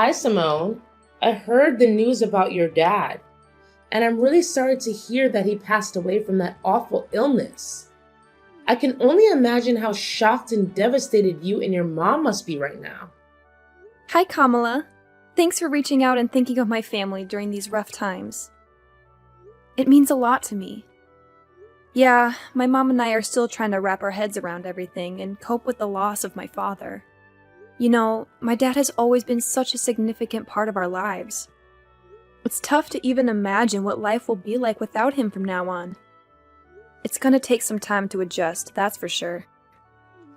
Hi, Simone. I heard the news about your dad, and I'm really sorry to hear that he passed away from that awful illness. I can only imagine how shocked and devastated you and your mom must be right now. Hi, Kamala. Thanks for reaching out and thinking of my family during these rough times. It means a lot to me. Yeah, my mom and I are still trying to wrap our heads around everything and cope with the loss of my father. You know, my dad has always been such a significant part of our lives. It's tough to even imagine what life will be like without him from now on. It's gonna take some time to adjust, that's for sure.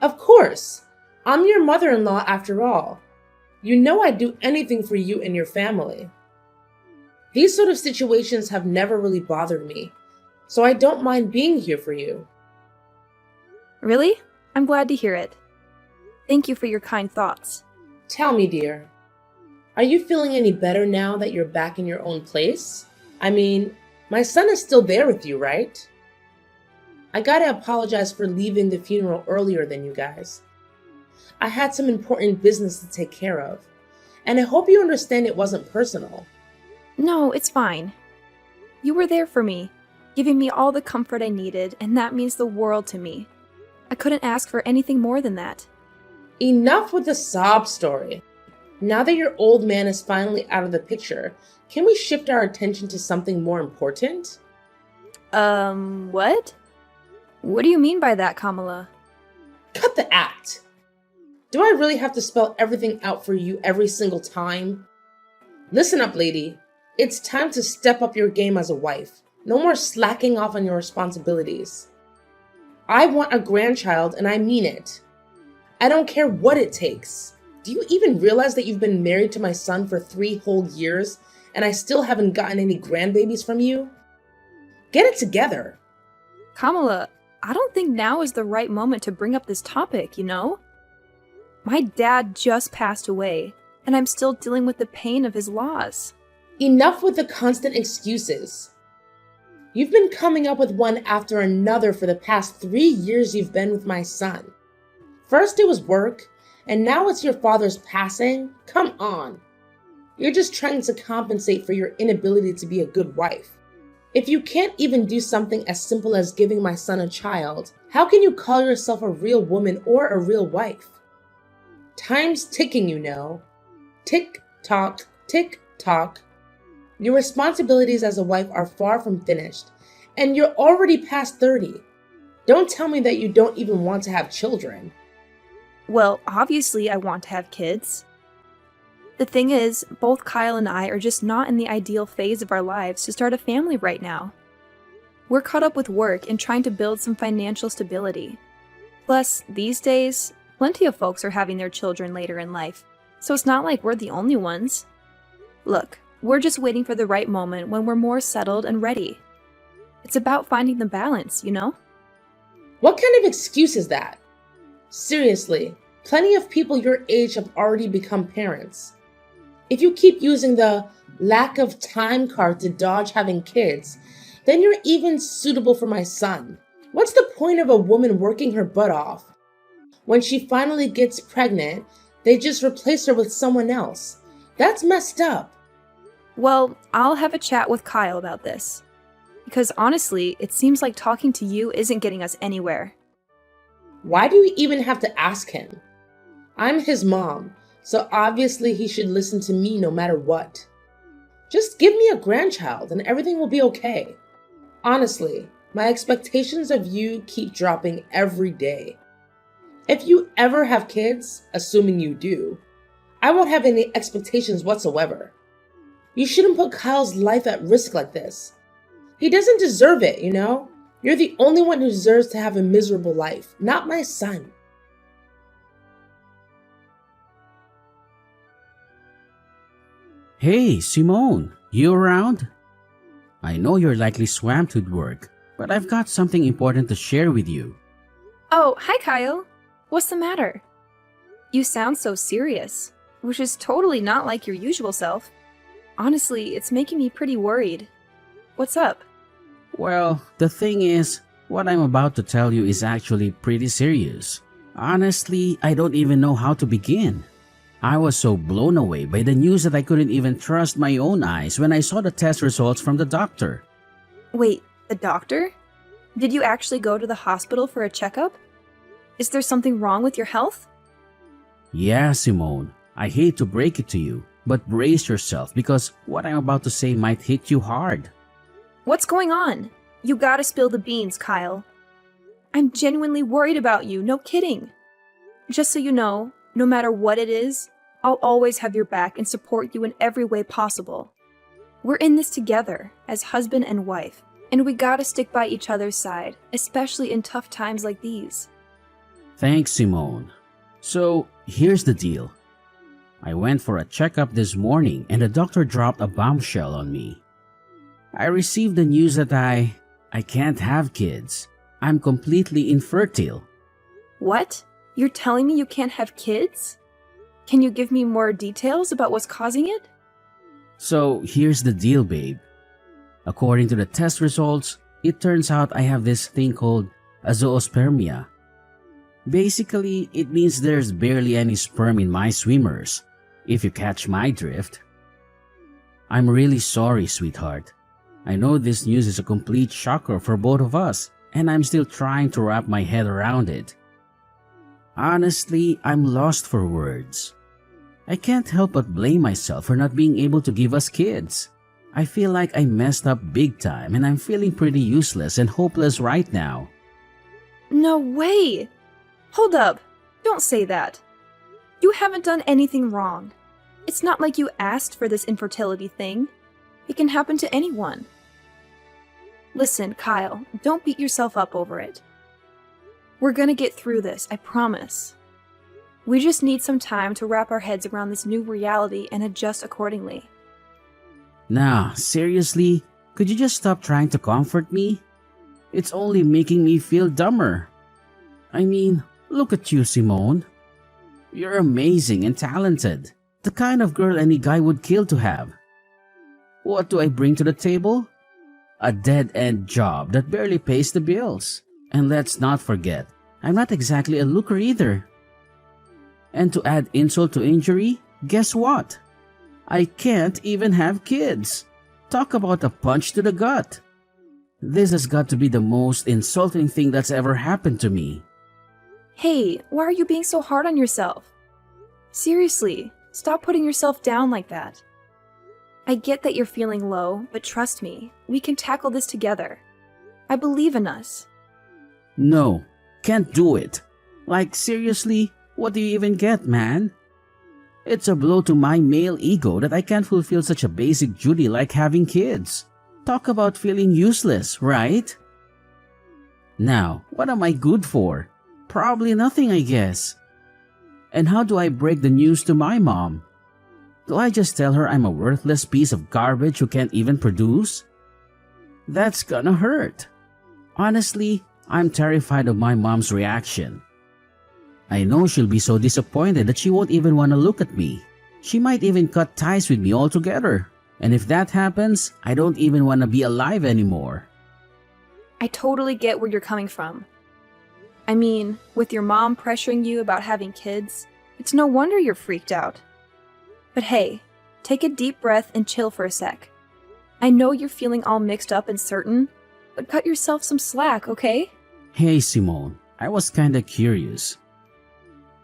Of course. I'm your mother-in-law after all. You know I'd do anything for you and your family. These sort of situations have never really bothered me, so I don't mind being here for you. Really? I'm glad to hear it. Thank you for your kind thoughts. Tell me, dear, are you feeling any better now that you're back in your own place? I mean, my son is still there with you, right? I gotta apologize for leaving the funeral earlier than you guys. I had some important business to take care of, and I hope you understand it wasn't personal. No, it's fine. You were there for me, giving me all the comfort I needed, and that means the world to me. I couldn't ask for anything more than that. Enough with the sob story. Now that your old man is finally out of the picture, can we shift our attention to something more important? What? What do you mean by that, Kamala? Cut the act! Do I really have to spell everything out for you every single time? Listen up, lady. It's time to step up your game as a wife. No more slacking off on your responsibilities. I want a grandchild, and I mean it. I don't care what it takes. Do you even realize that you've been married to my son for 3 whole years, and I still haven't gotten any grandbabies from you? Get it together. Kamala, I don't think now is the right moment to bring up this topic, you know? My dad just passed away, and I'm still dealing with the pain of his loss. Enough with the constant excuses. You've been coming up with one after another for the past 3 years you've been with my son. First it was work, and now it's your father's passing? Come on. You're just trying to compensate for your inability to be a good wife. If you can't even do something as simple as giving my son a child, how can you call yourself a real woman or a real wife? Time's ticking, you know. Tick tock, tick tock. Your responsibilities as a wife are far from finished, and you're already past 30. Don't tell me that you don't even want to have children. Well, obviously I want to have kids. The thing is, both Kyle and I are just not in the ideal phase of our lives to start a family right now. We're caught up with work and trying to build some financial stability. Plus, these days, plenty of folks are having their children later in life, so it's not like we're the only ones. Look, we're just waiting for the right moment when we're more settled and ready. It's about finding the balance, you know? What kind of excuse is that? Seriously, plenty of people your age have already become parents. If you keep using the lack of time card to dodge having kids, then you're even suitable for my son. What's the point of a woman working her butt off? When she finally gets pregnant, they just replace her with someone else. That's messed up. Well, I'll have a chat with Kyle about this. Because honestly, it seems like talking to you isn't getting us anywhere. Why do you even have to ask him? I'm his mom, so obviously he should listen to me no matter what. Just give me a grandchild and everything will be okay. Honestly, my expectations of you keep dropping every day. If you ever have kids, assuming you do, I won't have any expectations whatsoever. You shouldn't put Kyle's life at risk like this. He doesn't deserve it, you know? You're the only one who deserves to have a miserable life, not my son. Hey, Simone, you around? I know you're likely swamped with work, but I've got something important to share with you. Oh, hi Kyle. What's the matter? You sound so serious, which is totally not like your usual self. Honestly, it's making me pretty worried. What's up? Well, the thing is, what I'm about to tell you is actually pretty serious. Honestly, I don't even know how to begin. I was so blown away by the news that I couldn't even trust my own eyes when I saw the test results from the doctor. Wait, the doctor? Did you actually go to the hospital for a checkup? Is there something wrong with your health? Yeah, Simone, I hate to break it to you, but brace yourself because what I'm about to say might hit you hard. What's going on? You gotta spill the beans, Kyle. I'm genuinely worried about you, no kidding. Just so you know, no matter what it is, I'll always have your back and support you in every way possible. We're in this together, as husband and wife, and we gotta stick by each other's side, especially in tough times like these. Thanks, Simone. So, here's the deal. I went for a checkup this morning and the doctor dropped a bombshell on me. I received the news that I can't have kids. I'm completely infertile. What? You're telling me you can't have kids? Can you give me more details about what's causing it? So, here's the deal, babe. According to the test results, it turns out I have this thing called azoospermia. Basically, it means there's barely any sperm in my swimmers, if you catch my drift. I'm really sorry, sweetheart. I know this news is a complete shocker for both of us, and I'm still trying to wrap my head around it. Honestly, I'm lost for words. I can't help but blame myself for not being able to give us kids. I feel like I messed up big time and I'm feeling pretty useless and hopeless right now. No way! Hold up! Don't say that. You haven't done anything wrong. It's not like you asked for this infertility thing. It can happen to anyone. Listen, Kyle, don't beat yourself up over it. We're gonna get through this, I promise. We just need some time to wrap our heads around this new reality and adjust accordingly. Nah, seriously? Could you just stop trying to comfort me? It's only making me feel dumber. I mean, look at you, Simone. You're amazing and talented. The kind of girl any guy would kill to have. What do I bring to the table? A dead-end job that barely pays the bills. And let's not forget, I'm not exactly a looker either. And to add insult to injury, guess what? I can't even have kids. Talk about a punch to the gut. This has got to be the most insulting thing that's ever happened to me. Hey, why are you being so hard on yourself? Seriously, stop putting yourself down like that. I get that you're feeling low, but trust me, we can tackle this together. I believe in us. No, can't do it. Like, seriously, what do you even get, man? It's a blow to my male ego that I can't fulfill such a basic duty like having kids. Talk about feeling useless, right? Now, what am I good for? Probably nothing, I guess. And how do I break the news to my mom? Do I just tell her I'm a worthless piece of garbage who can't even produce? That's gonna hurt. Honestly, I'm terrified of my mom's reaction. I know she'll be so disappointed that she won't even want to look at me. She might even cut ties with me altogether. And if that happens, I don't even want to be alive anymore. I totally get where you're coming from. I mean, with your mom pressuring you about having kids, it's no wonder you're freaked out. But hey, take a deep breath and chill for a sec. I know you're feeling all mixed up and certain, but cut yourself some slack, okay? Hey Simone, I was kinda curious.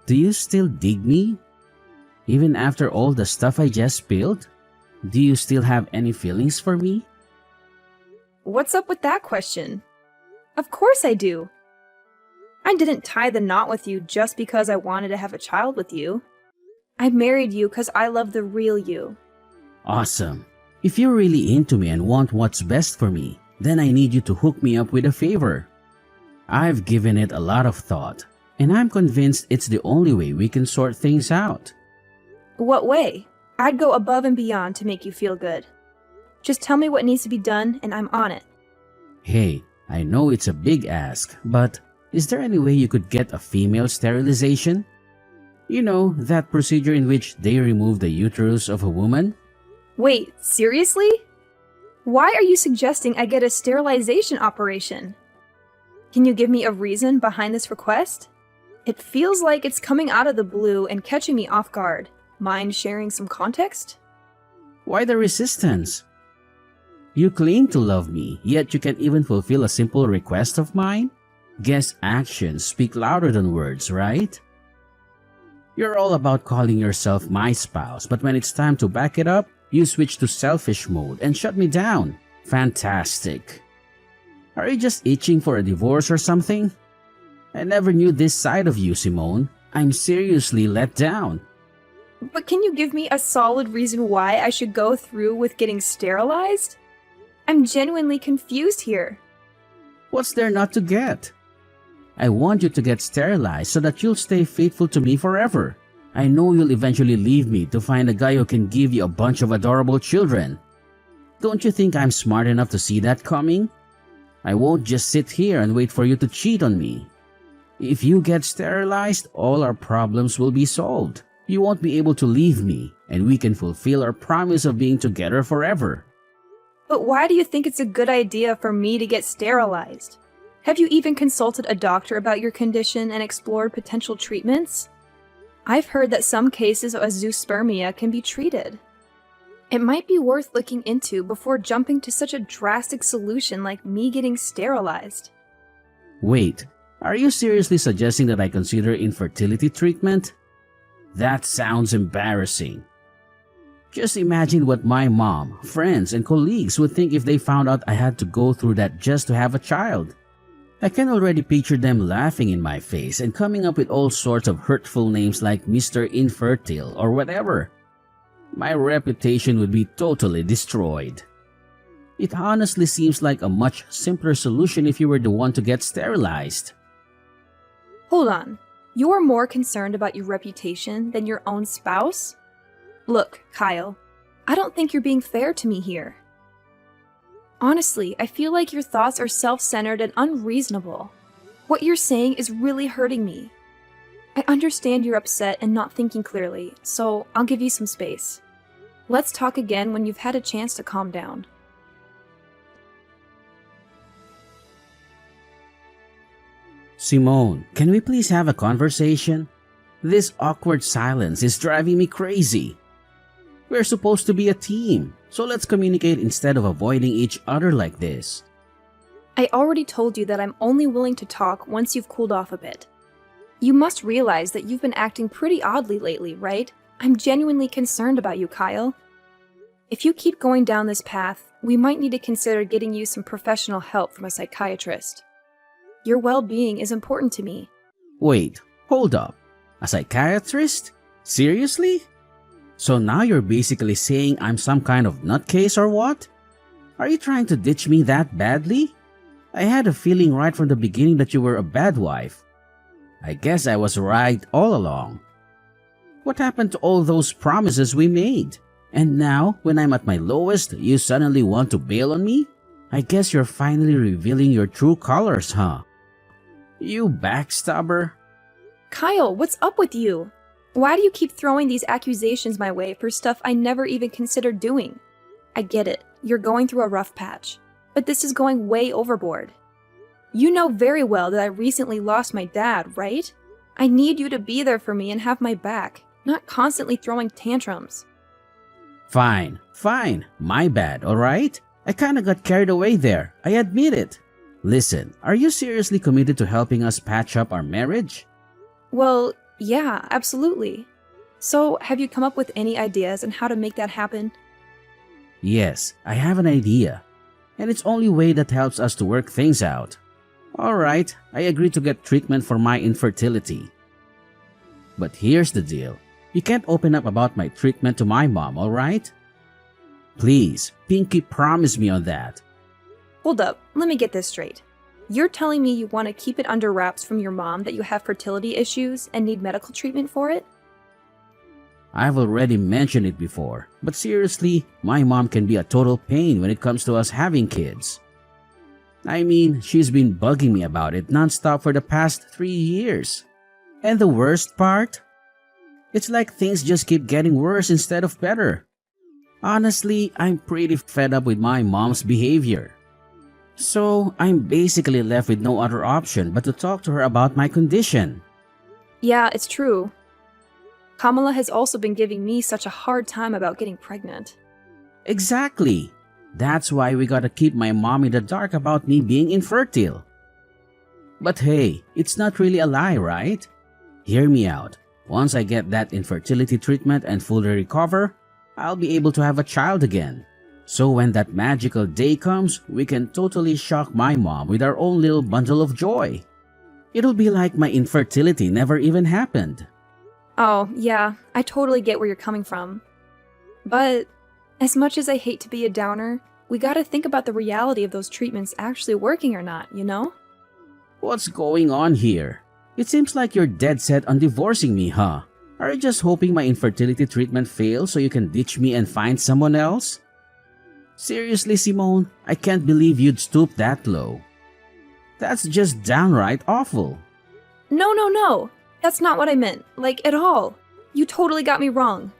Do you still dig me? Even after all the stuff I just spilled? Do you still have any feelings for me? What's up with that question? Of course I do. I didn't tie the knot with you just because I wanted to have a child with you. I married you because I love the real you. Awesome. If you're really into me and want what's best for me, then I need you to hook me up with a favor. I've given it a lot of thought, and I'm convinced it's the only way we can sort things out. What way? I'd go above and beyond to make you feel good. Just tell me what needs to be done and I'm on it. Hey, I know it's a big ask, but is there any way you could get a female sterilization? You know, that procedure in which they remove the uterus of a woman? Wait, seriously? Why are you suggesting I get a sterilization operation? Can you give me a reason behind this request? It feels like it's coming out of the blue and catching me off guard. Mind sharing some context? Why the resistance? You claim to love me, yet you can't even fulfill a simple request of mine? Guess actions speak louder than words, right? You're all about calling yourself my spouse, but when it's time to back it up, you switch to selfish mode and shut me down. Fantastic. Are you just itching for a divorce or something? I never knew this side of you, Simone. I'm seriously let down. But can you give me a solid reason why I should go through with getting sterilized? I'm genuinely confused here. What's there not to get? I want you to get sterilized so that you'll stay faithful to me forever. I know you'll eventually leave me to find a guy who can give you a bunch of adorable children. Don't you think I'm smart enough to see that coming? I won't just sit here and wait for you to cheat on me. If you get sterilized, all our problems will be solved. You won't be able to leave me, and we can fulfill our promise of being together forever. But why do you think it's a good idea for me to get sterilized? Have you even consulted a doctor about your condition and explored potential treatments? I've heard that some cases of azoospermia can be treated. It might be worth looking into before jumping to such a drastic solution like me getting sterilized. Wait, are you seriously suggesting that I consider infertility treatment? That sounds embarrassing. Just imagine what my mom, friends, and colleagues would think if they found out I had to go through that just to have a child. I can already picture them laughing in my face and coming up with all sorts of hurtful names like Mr. Infertile or whatever. My reputation would be totally destroyed. It honestly seems like a much simpler solution if you were the one to get sterilized. Hold on. You're more concerned about your reputation than your own spouse? Look, Kyle, I don't think you're being fair to me here. Honestly, I feel like your thoughts are self-centered and unreasonable. What you're saying is really hurting me. I understand you're upset and not thinking clearly, so I'll give you some space. Let's talk again when you've had a chance to calm down. Simone, can we please have a conversation? This awkward silence is driving me crazy. We're supposed to be a team, so let's communicate instead of avoiding each other like this. I already told you that I'm only willing to talk once you've cooled off a bit. You must realize that you've been acting pretty oddly lately, right? I'm genuinely concerned about you, Kyle. If you keep going down this path, we might need to consider getting you some professional help from a psychiatrist. Your well-being is important to me. Wait, hold up. A psychiatrist? Seriously? So now you're basically saying I'm some kind of nutcase or what? Are you trying to ditch me that badly? I had a feeling right from the beginning that you were a bad wife. I guess I was right all along. What happened to all those promises we made? And now, when I'm at my lowest, you suddenly want to bail on me? I guess you're finally revealing your true colors, huh? You backstabber. Kyle, what's up with you? Why do you keep throwing these accusations my way for stuff I never even considered doing? I get it, you're going through a rough patch, but this is going way overboard. You know very well that I recently lost my dad, right? I need you to be there for me and have my back, not constantly throwing tantrums. Fine, my bad, alright? I kinda got carried away there, I admit it. Listen, are you seriously committed to helping us patch up our marriage? Well, yeah, absolutely. So, have you come up with any ideas on how to make that happen? Yes, I have an idea. And it's only way that helps us to work things out. Alright, I agree to get treatment for my infertility. But here's the deal. You can't open up about my treatment to my mom, alright? Please, Pinky, promise me on that. Hold up, let me get this straight. You're telling me you want to keep it under wraps from your mom that you have fertility issues and need medical treatment for it? I've already mentioned it before, but seriously, my mom can be a total pain when it comes to us having kids. I mean, she's been bugging me about it nonstop for the past 3 years. And the worst part? It's like things just keep getting worse instead of better. Honestly, I'm pretty fed up with my mom's behavior. So, I'm basically left with no other option but to talk to her about my condition. Yeah, it's true. Kamala has also been giving me such a hard time about getting pregnant. Exactly. That's why we gotta keep my mom in the dark about me being infertile. But hey, it's not really a lie, right? Hear me out. Once I get that infertility treatment and fully recover, I'll be able to have a child again. So when that magical day comes, we can totally shock my mom with our own little bundle of joy. It'll be like my infertility never even happened. Oh, yeah, I totally get where you're coming from. But as much as I hate to be a downer, we gotta think about the reality of those treatments actually working or not, you know? What's going on here? It seems like you're dead set on divorcing me, huh? Are you just hoping my infertility treatment fails so you can ditch me and find someone else? Seriously, Simone, I can't believe you'd stoop that low. That's just downright awful. No. That's not what I meant, like, at all. You totally got me wrong.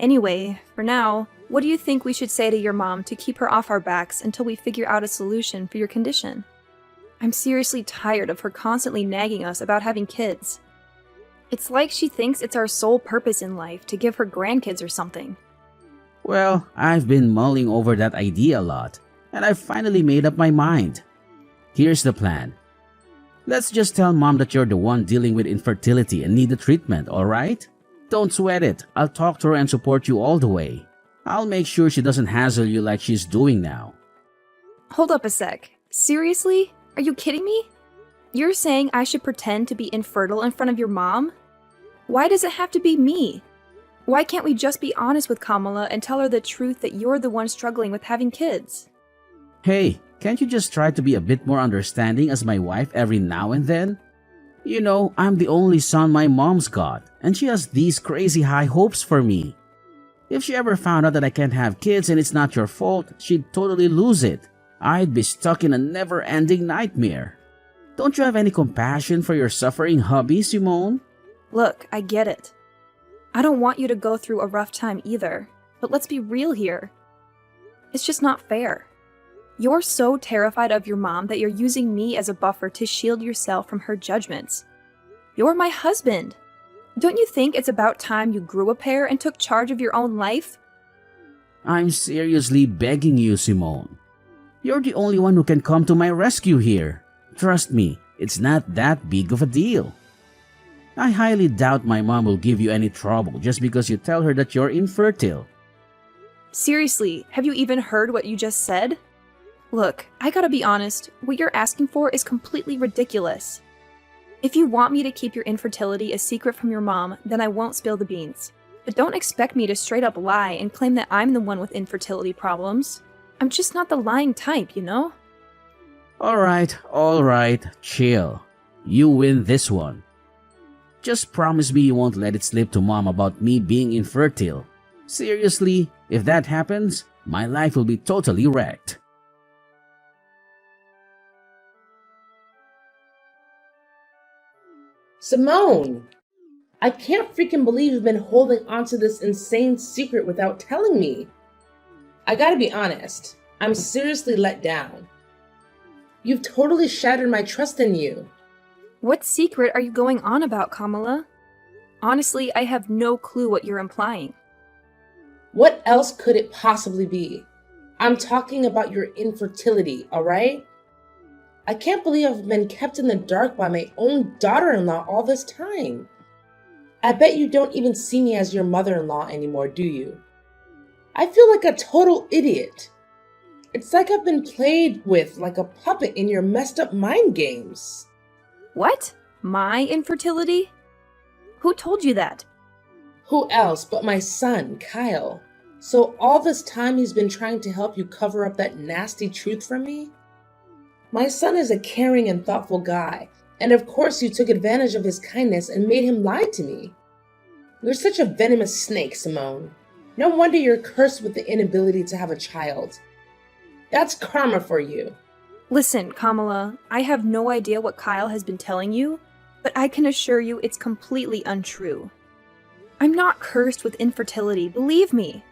Anyway, for now, what do you think we should say to your mom to keep her off our backs until we figure out a solution for your condition? I'm seriously tired of her constantly nagging us about having kids. It's like she thinks it's our sole purpose in life to give her grandkids or something. Well, I've been mulling over that idea a lot, and I've finally made up my mind. Here's the plan. Let's just tell Mom that you're the one dealing with infertility and need the treatment, alright? Don't sweat it. I'll talk to her and support you all the way. I'll make sure she doesn't hassle you like she's doing now. Hold up a sec. Seriously? Are you kidding me? You're saying I should pretend to be infertile in front of your mom? Why does it have to be me? Why can't we just be honest with Kamala and tell her the truth that you're the one struggling with having kids? Hey, can't you just try to be a bit more understanding as my wife every now and then? You know, I'm the only son my mom's got, and she has these crazy high hopes for me. If she ever found out that I can't have kids and it's not your fault, she'd totally lose it. I'd be stuck in a never-ending nightmare. Don't you have any compassion for your suffering hubby, Simone? Look, I get it. I don't want you to go through a rough time either, but let's be real here. It's just not fair. You're so terrified of your mom that you're using me as a buffer to shield yourself from her judgments. You're my husband. Don't you think it's about time you grew a pair and took charge of your own life? I'm seriously begging you, Simone. You're the only one who can come to my rescue here. Trust me, it's not that big of a deal. I highly doubt my mom will give you any trouble just because you tell her that you're infertile. Seriously, have you even heard what you just said? Look, I gotta be honest, what you're asking for is completely ridiculous. If you want me to keep your infertility a secret from your mom, then I won't spill the beans. But don't expect me to straight up lie and claim that I'm the one with infertility problems. I'm just not the lying type, you know? Alright, chill. You win this one. Just promise me you won't let it slip to Mom about me being infertile. Seriously, if that happens, my life will be totally wrecked. Simone! I can't freaking believe you've been holding onto this insane secret without telling me. I gotta be honest, I'm seriously let down. You've totally shattered my trust in you. What secret are you going on about, Kamala? Honestly, I have no clue what you're implying. What else could it possibly be? I'm talking about your infertility, alright? I can't believe I've been kept in the dark by my own daughter-in-law all this time. I bet you don't even see me as your mother-in-law anymore, do you? I feel like a total idiot. It's like I've been played with like a puppet in your messed up mind games. What? My infertility? Who told you that? Who else but my son, Kyle? So all this time he's been trying to help you cover up that nasty truth from me? My son is a caring and thoughtful guy, and of course you took advantage of his kindness and made him lie to me. You're such a venomous snake, Simone. No wonder you're cursed with the inability to have a child. That's karma for you. Listen, Kamala, I have no idea what Kyle has been telling you, but I can assure you it's completely untrue. I'm not cursed with infertility, believe me.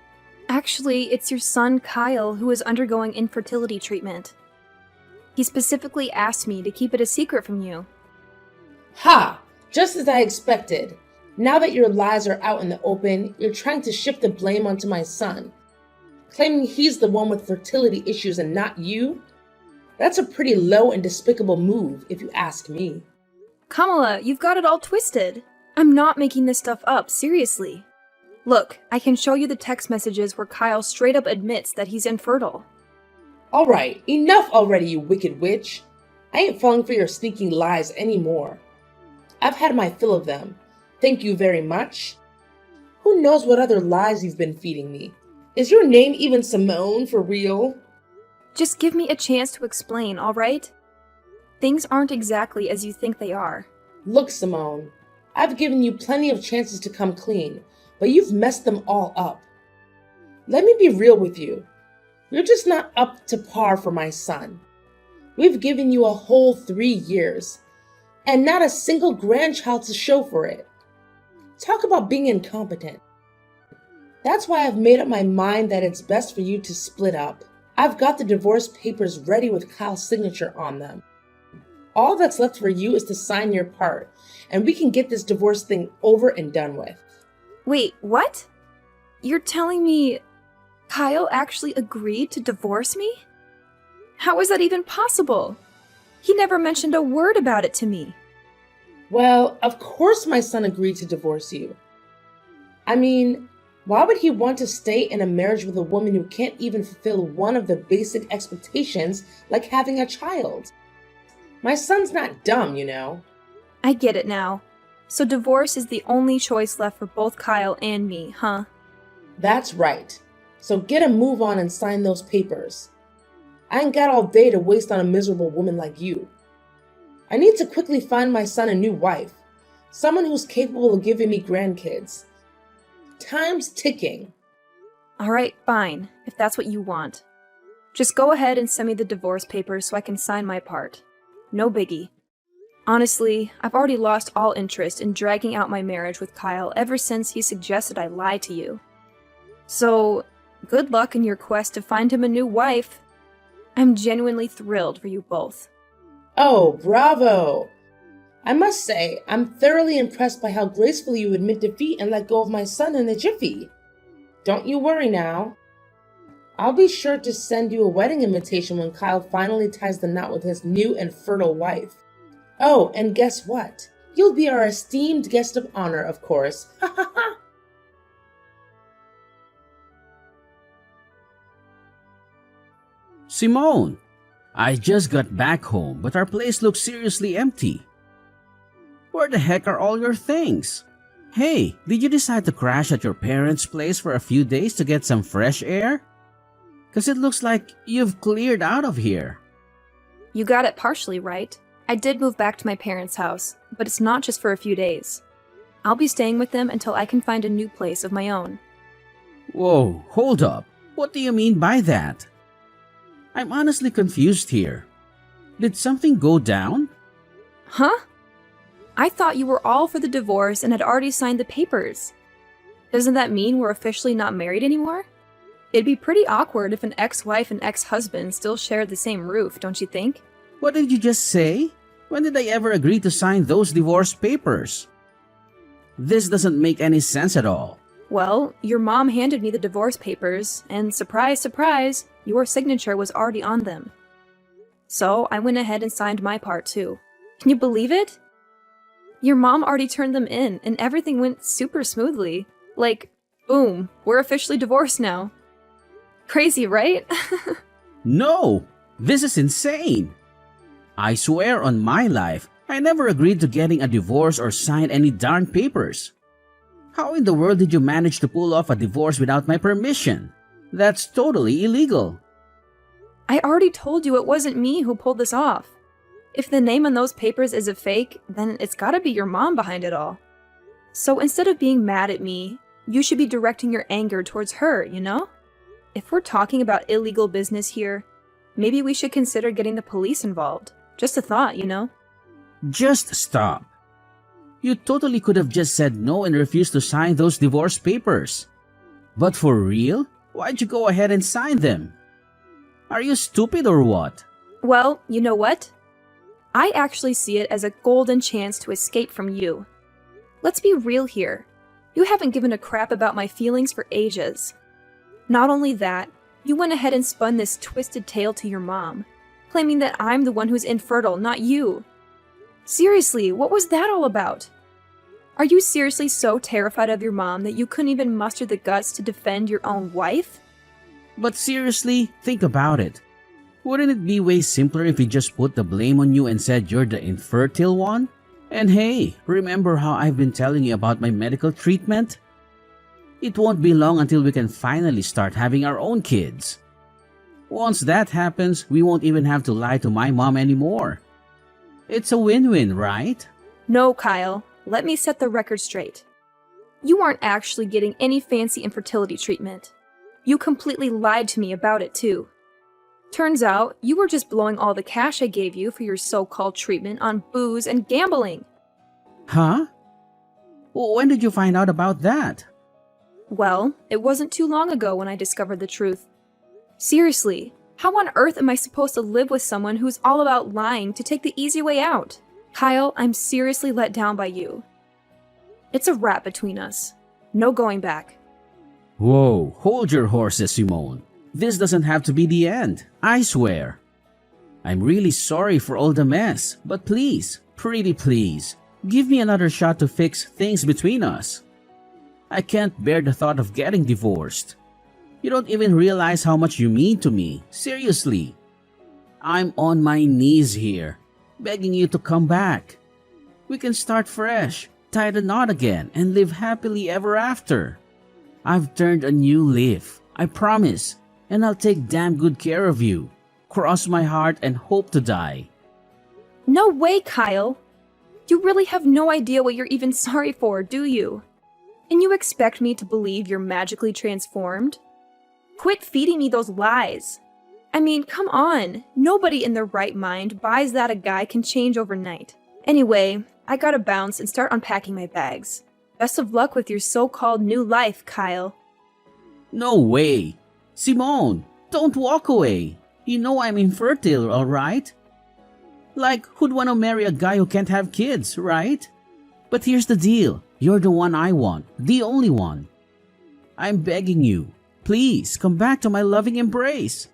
Actually, it's your son Kyle who is undergoing infertility treatment. He specifically asked me to keep it a secret from you. Ha! Just as I expected. Now that your lies are out in the open, you're trying to shift the blame onto my son, claiming he's the one with fertility issues and not you. That's a pretty low and despicable move, if you ask me. Kamala, you've got it all twisted. I'm not making this stuff up, seriously. Look, I can show you the text messages where Kyle straight up admits that he's infertile. Alright, enough already, you wicked witch. I ain't falling for your sneaking lies anymore. I've had my fill of them. Thank you very much. Who knows what other lies you've been feeding me? Is your name even Simone for real? Just give me a chance to explain, alright? Things aren't exactly as you think they are. Look, Simone, I've given you plenty of chances to come clean, but you've messed them all up. Let me be real with you. You're just not up to par for my son. We've given you a whole 3 years, and not a single grandchild to show for it. Talk about being incompetent. That's why I've made up my mind that it's best for you to split up. I've got the divorce papers ready with Kyle's signature on them. All that's left for you is to sign your part, and we can get this divorce thing over and done with. Wait, what? You're telling me Kyle actually agreed to divorce me? How is that even possible? He never mentioned a word about it to me. Well, of course my son agreed to divorce you. I mean, why would he want to stay in a marriage with a woman who can't even fulfill one of the basic expectations, like having a child? My son's not dumb, you know. I get it now. So divorce is the only choice left for both Kyle and me, huh? That's right. So get a move on and sign those papers. I ain't got all day to waste on a miserable woman like you. I need to quickly find my son a new wife, someone who's capable of giving me grandkids. Time's ticking. Alright, fine, if that's what you want. Just go ahead and send me the divorce papers so I can sign my part. No biggie. Honestly, I've already lost all interest in dragging out my marriage with Kyle ever since he suggested I lie to you. So, good luck in your quest to find him a new wife. I'm genuinely thrilled for you both. Oh, bravo! I must say, I'm thoroughly impressed by how gracefully you admit defeat and let go of my son in a jiffy. Don't you worry now. I'll be sure to send you a wedding invitation when Kyle finally ties the knot with his new and fertile wife. Oh, and guess what? You'll be our esteemed guest of honor, of course. Ha ha ha! Simone, I just got back home, but our place looks seriously empty. Where the heck are all your things? Hey, did you decide to crash at your parents' place for a few days to get some fresh air? 'Cause it looks like you've cleared out of here. You got it partially right. I did move back to my parents' house, but it's not just for a few days. I'll be staying with them until I can find a new place of my own. Whoa, hold up. What do you mean by that? I'm honestly confused here. Did something go down? Huh? I thought you were all for the divorce and had already signed the papers. Doesn't that mean we're officially not married anymore? It'd be pretty awkward if an ex-wife and ex-husband still shared the same roof, don't you think? What did you just say? When did I ever agree to sign those divorce papers? This doesn't make any sense at all. Well, your mom handed me the divorce papers, and surprise, surprise, your signature was already on them. So I went ahead and signed my part too. Can you believe it? Your mom already turned them in, and everything went super smoothly. Like, boom, we're officially divorced now. Crazy, right? No! This is insane! I swear on my life, I never agreed to getting a divorce or sign any darn papers. How in the world did you manage to pull off a divorce without my permission? That's totally illegal. I already told you it wasn't me who pulled this off. If the name on those papers is a fake, then it's gotta be your mom behind it all. So instead of being mad at me, you should be directing your anger towards her, you know? If we're talking about illegal business here, maybe we should consider getting the police involved. Just a thought, you know? Just stop. You totally could have just said no and refused to sign those divorce papers. But for real? Why'd you go ahead and sign them? Are you stupid or what? Well, you know what? I actually see it as a golden chance to escape from you. Let's be real here. You haven't given a crap about my feelings for ages. Not only that, you went ahead and spun this twisted tale to your mom, claiming that I'm the one who's infertile, not you. Seriously, what was that all about? Are you seriously so terrified of your mom that you couldn't even muster the guts to defend your own wife? But seriously, think about it. Wouldn't it be way simpler if we just put the blame on you and said you're the infertile one? And hey, remember how I've been telling you about my medical treatment? It won't be long until we can finally start having our own kids. Once that happens, we won't even have to lie to my mom anymore. It's a win-win, right? No, Kyle. Let me set the record straight. You aren't actually getting any fancy infertility treatment. You completely lied to me about it, too. Turns out, you were just blowing all the cash I gave you for your so-called treatment on booze and gambling. Huh? When did you find out about that? Well, it wasn't too long ago when I discovered the truth. Seriously, how on earth am I supposed to live with someone who's all about lying to take the easy way out? Kyle, I'm seriously let down by you. It's a wrap between us. No going back. Whoa, hold your horses, Simone. This doesn't have to be the end, I swear. I'm really sorry for all the mess, but please, pretty please, give me another shot to fix things between us. I can't bear the thought of getting divorced. You don't even realize how much you mean to me, seriously. I'm on my knees here, begging you to come back. We can start fresh, tie the knot again, and live happily ever after. I've turned a new leaf, I promise, and I'll take damn good care of you. Cross my heart and hope to die. No way, Kyle. You really have no idea what you're even sorry for, do you? And you expect me to believe you're magically transformed? Quit feeding me those lies. I mean, come on. Nobody in their right mind buys that a guy can change overnight. Anyway, I gotta bounce and start unpacking my bags. Best of luck with your so-called new life, Kyle. No way. Simone, don't walk away. You know I'm infertile, alright? Like, who'd want to marry a guy who can't have kids, right? But here's the deal. You're the one I want. The only one. I'm begging you. Please, come back to my loving embrace.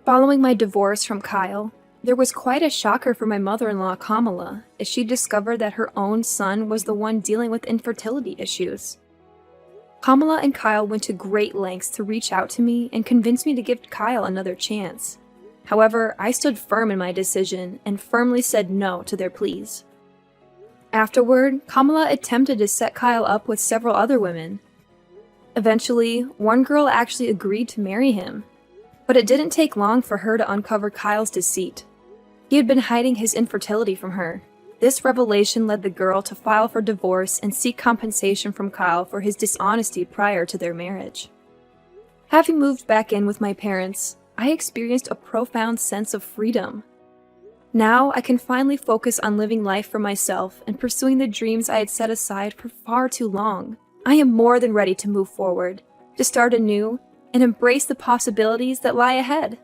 Following my divorce from Kyle, there was quite a shocker for my mother-in-law, Kamala, as she discovered that her own son was the one dealing with infertility issues. Kamala and Kyle went to great lengths to reach out to me and convince me to give Kyle another chance. However, I stood firm in my decision and firmly said no to their pleas. Afterward, Kamala attempted to set Kyle up with several other women. Eventually, one girl actually agreed to marry him, but it didn't take long for her to uncover Kyle's deceit. He had been hiding his infertility from her. This revelation led the girl to file for divorce and seek compensation from Kyle for his dishonesty prior to their marriage. Having moved back in with my parents, I experienced a profound sense of freedom. Now I can finally focus on living life for myself and pursuing the dreams I had set aside for far too long. I am more than ready to move forward, to start anew, and embrace the possibilities that lie ahead.